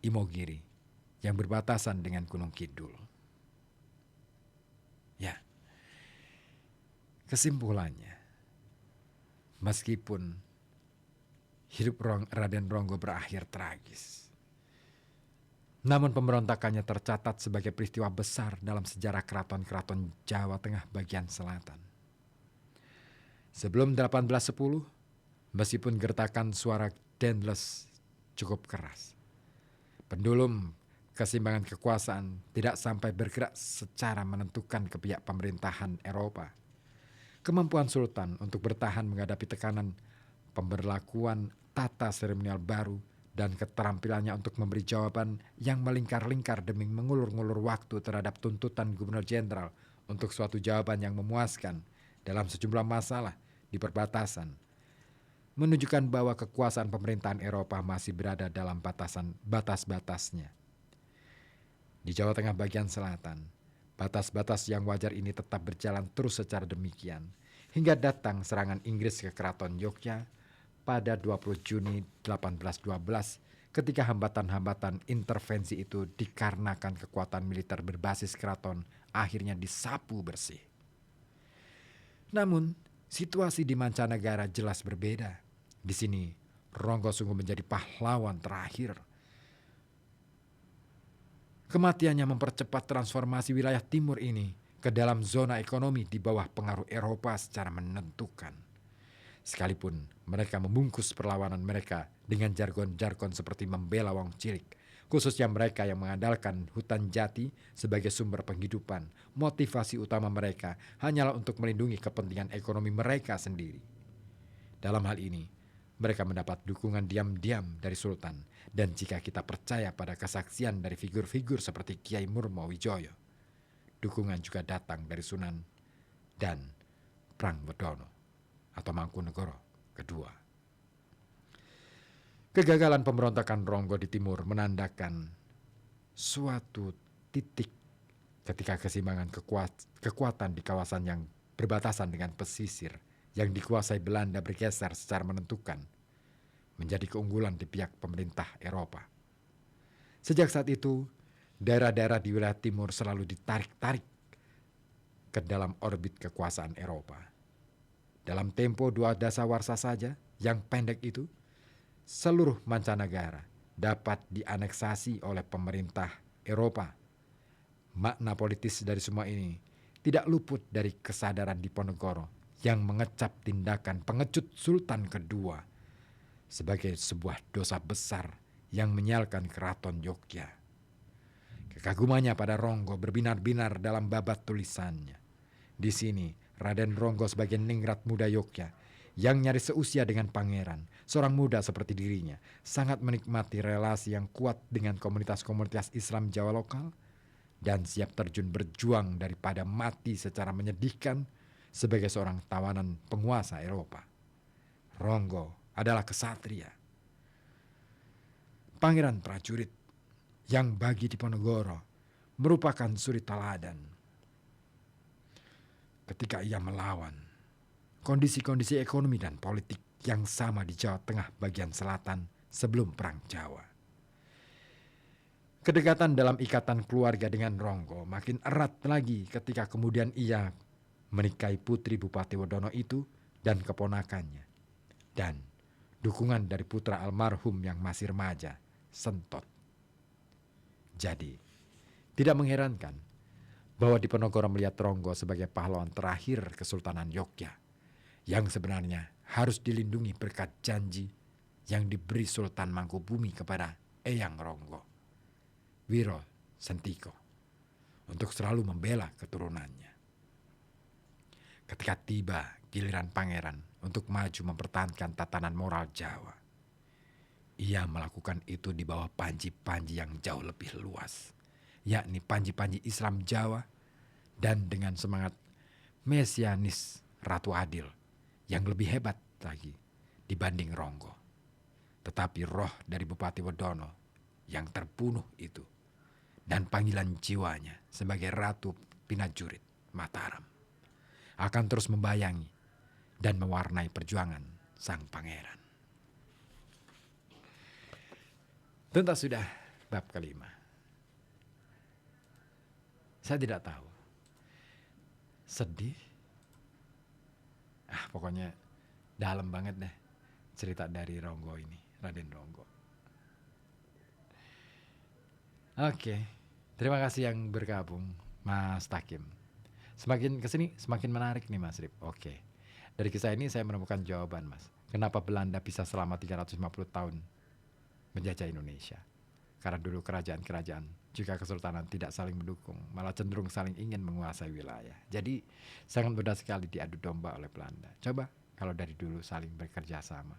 Imogiri yang berbatasan dengan Gunung Kidul. Ya, kesimpulannya, meskipun hidup Raden Ronggo berakhir tragis, namun pemberontakannya tercatat sebagai peristiwa besar dalam sejarah keraton-keraton Jawa Tengah bagian selatan. Sebelum 1810, meskipun gertakan suara Dauntless cukup keras, pendulum keseimbangan kekuasaan tidak sampai bergerak secara menentukan ke pihak pemerintahan Eropa. Kemampuan Sultan untuk bertahan menghadapi tekanan pemberlakuan tata seremonial baru dan keterampilannya untuk memberi jawaban yang melingkar-lingkar demi mengulur-ngulur waktu terhadap tuntutan Gubernur Jenderal untuk suatu jawaban yang memuaskan dalam sejumlah masalah di perbatasan, menunjukkan bahwa kekuasaan pemerintahan Eropa masih berada dalam batas-batasnya. Di Jawa Tengah bagian selatan, batas-batas yang wajar ini tetap berjalan terus secara demikian, hingga datang serangan Inggris ke Keraton Yogyakarta pada 20 Juni 1812, ketika hambatan-hambatan intervensi itu dikarenakan kekuatan militer berbasis keraton akhirnya disapu bersih. Namun, situasi di mancanegara jelas berbeda. Di sini, Ronggo sungguh menjadi pahlawan terakhir. Kematiannya mempercepat transformasi wilayah timur ini ke dalam zona ekonomi di bawah pengaruh Eropa secara menentukan. Sekalipun mereka membungkus perlawanan mereka dengan jargon-jargon seperti membela wong cilik, khususnya mereka yang mengandalkan hutan jati sebagai sumber penghidupan. Motivasi utama mereka hanyalah untuk melindungi kepentingan ekonomi mereka sendiri. Dalam hal ini, mereka mendapat dukungan diam-diam dari Sultan, dan jika kita percaya pada kesaksian dari figur-figur seperti Kiai Murmawijoyo, dukungan juga datang dari Sunan dan Prangwodono atau Mangkunegoro kedua. Kegagalan pemberontakan Ronggo di timur menandakan suatu titik ketika keseimbangan kekuatan di kawasan yang berbatasan dengan pesisir yang dikuasai Belanda bergeser secara menentukan menjadi keunggulan di pihak pemerintah Eropa. Sejak saat itu, daerah-daerah di wilayah timur selalu ditarik-tarik ke dalam orbit kekuasaan Eropa. Dalam tempo 2 dasawarsa saja yang pendek itu, seluruh mancanegara dapat dianeksasi oleh pemerintah Eropa. Makna politis dari semua ini tidak luput dari kesadaran Diponegoro yang mengecap tindakan pengecut Sultan kedua sebagai sebuah dosa besar yang menyialkan keraton Yogyakarta. Kekagumannya pada Ronggo berbinar-binar dalam babat tulisannya. Di sini Raden Ronggo sebagai ningrat muda Yogyakarta yang nyaris seusia dengan pangeran, seorang muda seperti dirinya, sangat menikmati relasi yang kuat dengan komunitas-komunitas Islam Jawa lokal dan siap terjun berjuang daripada mati secara menyedihkan sebagai seorang tawanan penguasa Eropa. Ronggo adalah kesatria, pangeran prajurit yang bagi Diponegoro merupakan suri teladan. Ketika ia melawan kondisi-kondisi ekonomi dan politik yang sama di Jawa Tengah bagian selatan sebelum Perang Jawa. Kedekatan dalam ikatan keluarga dengan Ronggo makin erat lagi ketika kemudian ia menikahi putri Bupati Wodono itu dan keponakannya. Dan dukungan dari putra almarhum yang masih remaja, Sentot. Jadi, tidak mengherankan bahwa Diponegoro melihat Ronggo sebagai pahlawan terakhir Kesultanan Yogyakarta yang sebenarnya harus dilindungi berkat janji yang diberi Sultan Mangkubumi kepada Eyang Ronggo, Wiro Sentiko, untuk selalu membela keturunannya. Ketika tiba giliran pangeran untuk maju mempertahankan tatanan moral Jawa, ia melakukan itu di bawah panji-panji yang jauh lebih luas, yakni panji-panji Islam Jawa, dan dengan semangat mesianis Ratu Adil yang lebih hebat lagi dibanding Ronggo. Tetapi roh dari Bupati Wodono yang terbunuh itu dan panggilan jiwanya sebagai Ratu Pinajurit Mataram akan terus membayangi dan mewarnai perjuangan sang pangeran. Tuntas sudah bab kelima. Saya tidak tahu. Sedih. Pokoknya dalam banget deh cerita dari Ronggo ini, Raden Ronggo. Oke, terima kasih yang bergabung, Mas Takim. Semakin kesini semakin menarik nih Mas Rip. Oke, dari kisah ini saya menemukan jawaban Mas. Kenapa Belanda bisa selama 350 tahun menjajah Indonesia? Karena dulu kerajaan-kerajaan juga kesultanan tidak saling mendukung, malah cenderung saling ingin menguasai wilayah. Jadi sangat mudah sekali diadu domba oleh Belanda. Coba kalau dari dulu saling bekerja sama,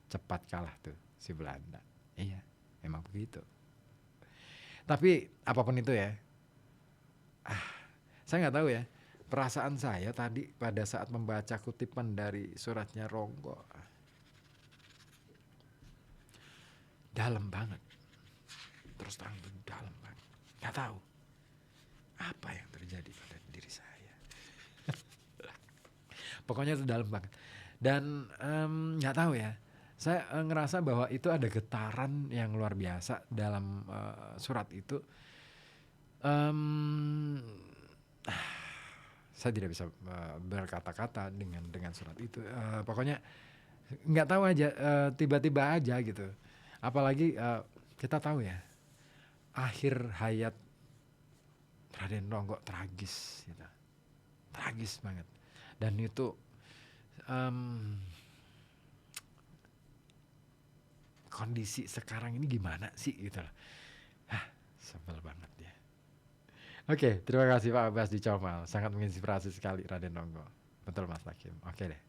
cepat kalah tuh si Belanda. Iya, memang begitu. Tapi apapun itu ya, saya nggak tahu ya. Perasaan saya tadi pada saat membaca kutipan dari suratnya Ronggo, dalam banget. Terus terang dalam banget. Gak tahu apa yang terjadi pada diri saya. Pokoknya itu dalam banget. Dan gak tahu ya. Saya ngerasa bahwa itu ada getaran yang luar biasa dalam surat itu. Saya tidak bisa berkata-kata dengan surat itu. Pokoknya nggak tahu aja, tiba-tiba aja gitu. Apalagi kita tahu ya, akhir hayat Raden Ronggo tragis gitu. Tragis banget. Dan itu kondisi sekarang ini gimana sih gitu loh. Sebel banget ya. Oke, terima kasih Pak Abbas di Comal. Sangat menginspirasi sekali Raden Nonggo. Betul Mas Hakim. Oke deh.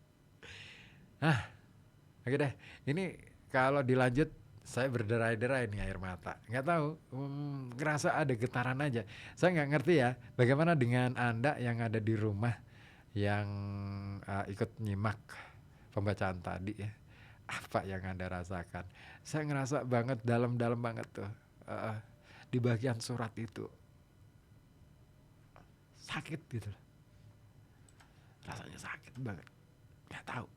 Oke deh. Ini kalau dilanjut saya berderai-derai nih air mata. Nggak tahu, ngerasa ada getaran aja. Saya nggak ngerti ya, bagaimana dengan Anda yang ada di rumah yang ikut nyimak pembacaan tadi ya. Apa yang Anda rasakan? Saya ngerasa banget dalam-dalam banget tuh. eh, di bagian surat itu sakit gitu loh. Rasanya sakit banget. Nggak tahu.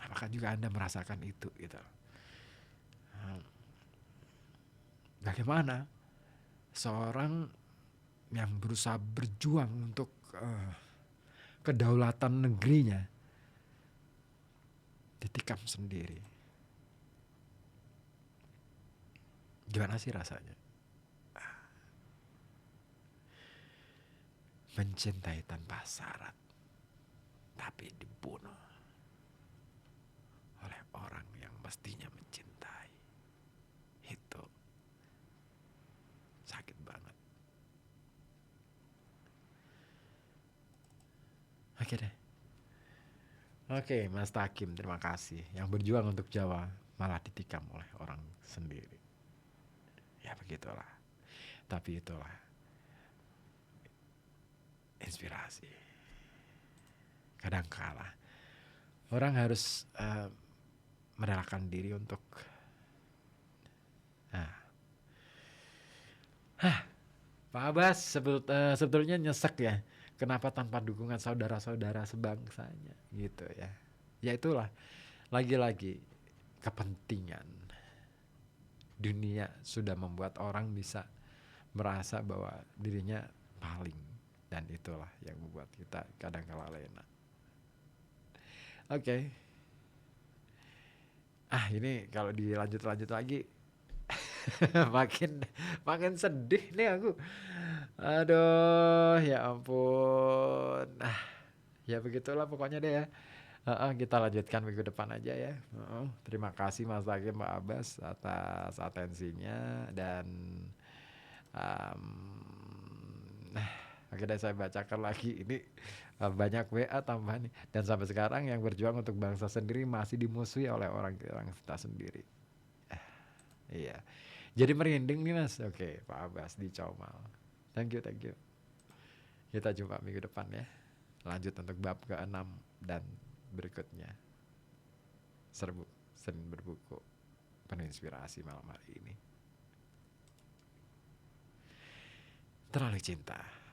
Apakah juga Anda merasakan itu gitu? Bagaimana seorang yang berusaha berjuang untuk kedaulatan negerinya ditikam sendiri? Gimana sih rasanya? Mencintai tanpa syarat, tapi dibunuh oleh orang yang mestinya mencintai. Itu sakit banget. Oke deh. Oke, Mas Takim, terima kasih. Yang berjuang untuk Jawa malah ditikam oleh orang sendiri. Ya begitulah. Tapi itulah inspirasi. Kadangkala orang harus merelakan diri untuk Pak Abbas sebetulnya nyesek ya. Kenapa tanpa dukungan saudara-saudara sebangsanya gitu ya. Ya itulah, lagi-lagi kepentingan dunia sudah membuat orang bisa merasa bahwa dirinya paling, dan itulah yang membuat kita kadang kala lena. Oke. Ini kalau dilanjut-lanjut lagi makin makin sedih nih aku. Aduh, ya ampun. Ya begitulah pokoknya deh ya. Kita lanjutkan minggu depan aja ya. Terima kasih Mas Hakim, Pak Abbas atas atensinya dan um, oke deh, saya bacakan lagi ini. Banyak WA tambahan nih. Dan sampai sekarang yang berjuang untuk bangsa sendiri masih dimusuhi oleh orang-orang kita sendiri. Iya. Jadi merinding nih Mas. Oke, Pak Abbas di Comal. Thank you, thank you. Kita jumpa minggu depan ya. Lanjut untuk bab ke-6 dan berikutnya. Serbu Senin berbuku penuh inspirasi malam hari ini. Terlalu cinta.